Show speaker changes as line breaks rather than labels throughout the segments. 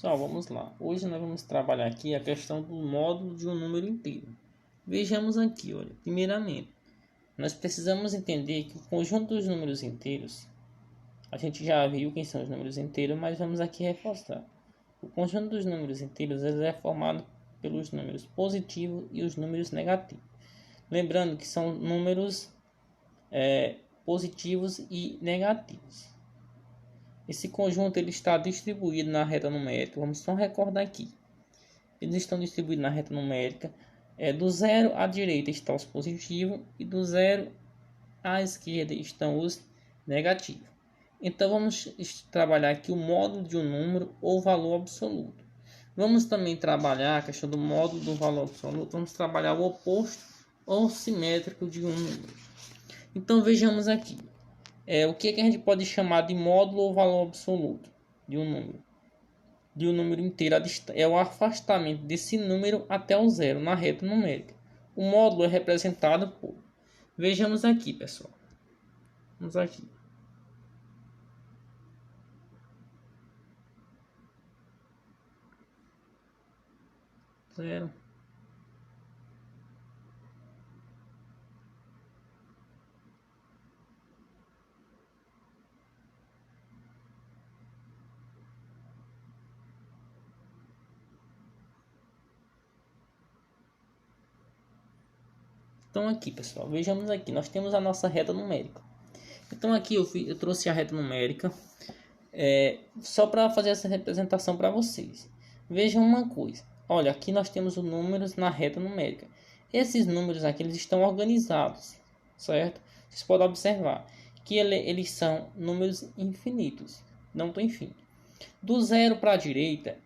Pessoal, vamos lá. Hoje nós vamos trabalhar aqui a questão do módulo de um número inteiro. Vejamos aqui, olha. Primeiramente, nós precisamos entender que o conjunto dos números inteiros, a gente já viu quem são os números inteiros, mas vamos aqui reforçar. O conjunto dos números inteiros ele é formado pelos números positivos e os números negativos. Lembrando que são números positivos e negativos. Esse conjunto ele está distribuído na reta numérica. Vamos só recordar aqui. Eles estão distribuídos na reta numérica. Do 0 à direita estão os positivos e do 0 à esquerda estão os negativos. Então vamos trabalhar aqui o módulo de um número ou valor absoluto. Vamos também trabalhar a questão do módulo do valor absoluto. Vamos trabalhar o oposto ou simétrico de um número. Então vejamos aqui. O que a gente pode chamar de módulo ou valor absoluto de um número? De um número inteiro, é o afastamento desse número até o zero na reta numérica. O módulo é representado por... Vejamos aqui, pessoal. Vamos aqui. Zero. Então aqui, pessoal, vejamos aqui, nós temos a nossa reta numérica. Então aqui eu trouxe a reta numérica só para fazer essa representação para vocês. Vejam uma coisa, olha, aqui nós temos os números na reta numérica. Esses números aqui eles estão organizados, certo? Vocês podem observar que eles são números infinitos, não tem fim. Do zero para a direita,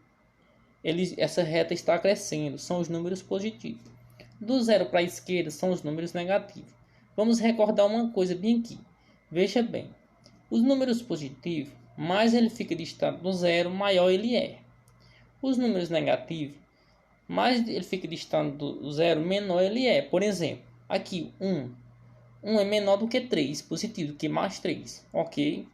essa reta está crescendo, são os números positivos. Do zero para a esquerda são os números negativos. Vamos recordar uma coisa bem aqui. Veja bem. Os números positivos, mais ele fica distante do zero, maior ele é. Os números negativos, mais ele fica distante do zero, menor ele é. Por exemplo, aqui 1. 1 é menor do que 3, positivo, do que mais 3. Ok?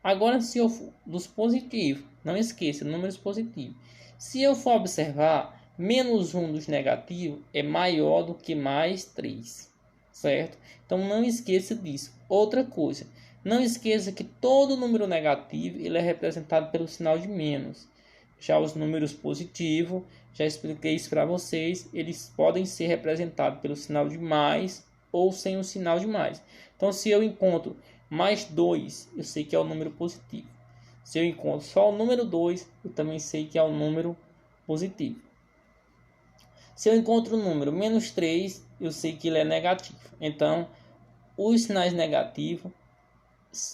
Agora, se eu for dos positivos, não esqueça, números positivos. Se eu for observar, menos 1 dos negativos é maior do que mais 3, certo? Então não esqueça disso. Outra coisa, não esqueça que todo número negativo ele é representado pelo sinal de menos. Já os números positivos, já expliquei isso para vocês, eles podem ser representados pelo sinal de mais ou sem o sinal de mais. Então se eu encontro mais 2, eu sei que é o número positivo. Se eu encontro só o número 2, eu também sei que é o número positivo. Se eu encontro o número menos 3, eu sei que ele é negativo. Então, os sinais negativos,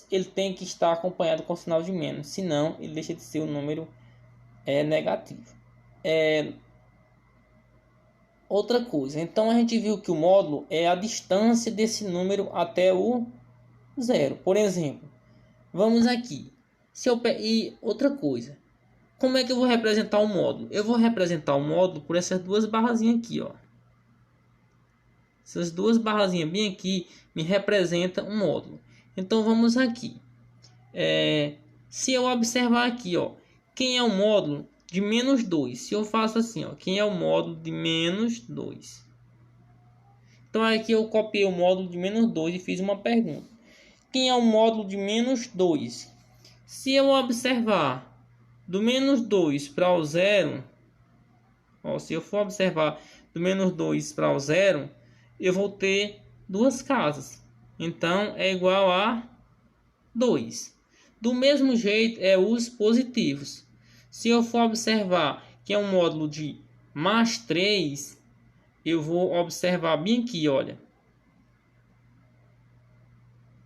ele tem que estar acompanhado com o sinal de menos. Senão, ele deixa de ser um número negativo. Outra coisa. Então, a gente viu que o módulo é a distância desse número até o zero. Por exemplo, vamos aqui. E outra coisa. Como é que eu vou representar o módulo? Eu vou representar o módulo por essas duas barrazinhas aqui, ó. Essas duas barrazinhas bem aqui me representam um módulo. Então vamos aqui. Se eu observar aqui, ó, quem é o módulo de menos 2? Se eu faço assim, ó, quem é o módulo de menos 2? Então aqui eu copiei o módulo de menos 2 e fiz uma pergunta. Quem é o módulo de menos 2? Se eu observar do menos 2 para o zero, se eu for observar do menos 2 para o zero, eu vou ter duas casas. Então, é igual a 2. Do mesmo jeito, os positivos. Se eu for observar que é um módulo de mais 3, eu vou observar bem aqui, olha.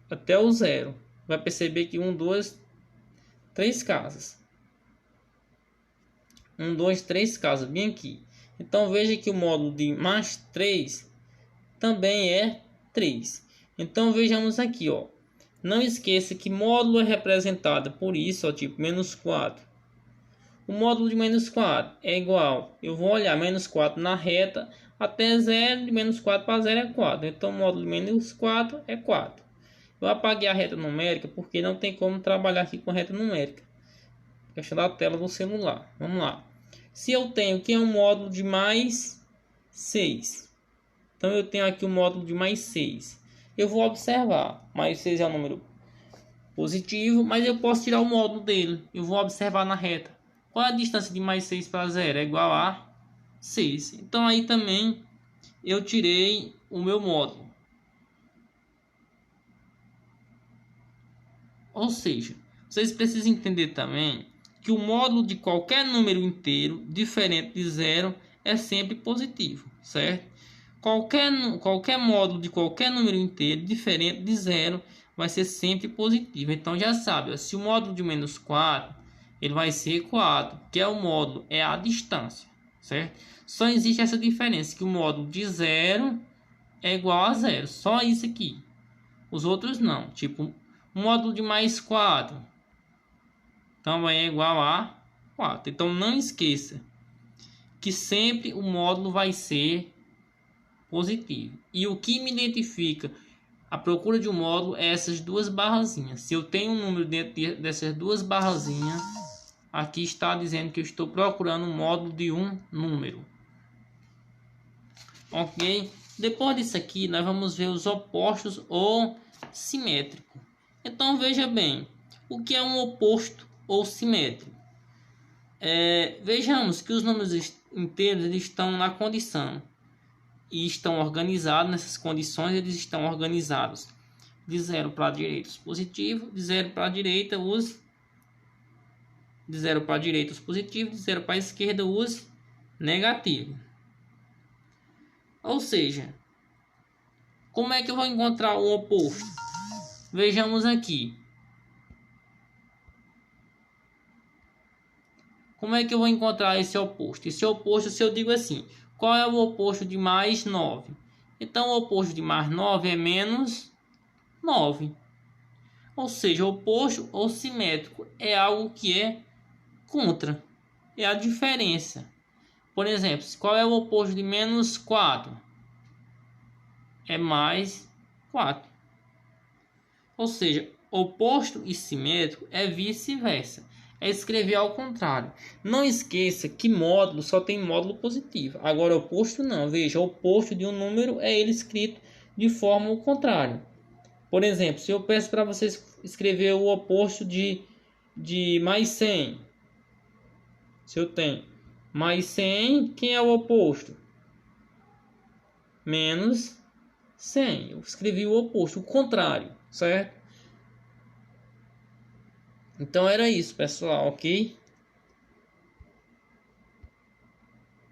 Até o zero. Vai perceber que 1, 2, 3 casas. 1, 2, 3 casas, bem aqui. Então veja que o módulo de mais 3 também é 3. Então vejamos aqui, ó. Não esqueça que módulo é representado por isso, ó, tipo menos 4. O módulo de menos 4 é igual. Eu vou olhar menos 4 na reta até 0, de menos 4 para 0 é 4. Então o módulo de menos 4 é 4. Eu apaguei a reta numérica porque não tem como trabalhar aqui com reta numérica. questão da tela do celular. Vamos lá. Se eu tenho que é um módulo de mais 6. Então eu tenho aqui o módulo de mais 6. Eu vou observar. Mais 6 é um número positivo, mas eu posso tirar o módulo dele. Eu vou observar na reta. Qual é a distância de mais 6 para 0? É igual a 6. Então aí também eu tirei o meu módulo. Ou seja, vocês precisam entender também que o módulo de qualquer número inteiro diferente de 0 é sempre positivo, certo? Qualquer módulo de qualquer número inteiro diferente de 0 vai ser sempre positivo. Então já sabe, ó, se o módulo de menos 4, ele vai ser 4, que é o módulo, é a distância, certo? Só existe essa diferença, que o módulo de 0 é igual a 0, só isso aqui. Os outros não, tipo, o módulo de mais 4 também é igual a 4. Então não esqueça que sempre o módulo vai ser positivo. E o que me identifica a procura de um módulo é essas duas barrazinhas. Se eu tenho um número dentro dessas duas barrazinhas, aqui está dizendo que eu estou procurando um módulo de um número. Ok? Depois disso aqui, nós vamos ver os opostos ou simétrico. Então veja bem, o que é um oposto ou simétrico? Vejamos que os números inteiros eles estão na condição e estão organizados nessas condições. Eles estão organizados de 0 para a direita os positivos, de 0 para a direita os positivos, de 0 para a esquerda os negativos. Ou seja, como é que eu vou encontrar o oposto? Vejamos aqui. Como é que eu vou encontrar esse oposto? Esse oposto, se eu digo assim, qual é o oposto de mais 9? Então, o oposto de mais 9 é menos 9. Ou seja, o oposto ou simétrico é algo que é contra. É a diferença. Por exemplo, qual é o oposto de menos 4? É mais 4. Ou seja, oposto e simétrico é vice-versa. É escrever ao contrário. Não esqueça que módulo só tem módulo positivo. Agora, oposto não. Veja, o oposto de um número é ele escrito de forma ao contrário. Por exemplo, se eu peço para vocês escrever o oposto de mais 100. Se eu tenho mais 100, quem é o oposto? Menos 100. Eu escrevi o oposto, o contrário, certo? Então era isso, pessoal, ok?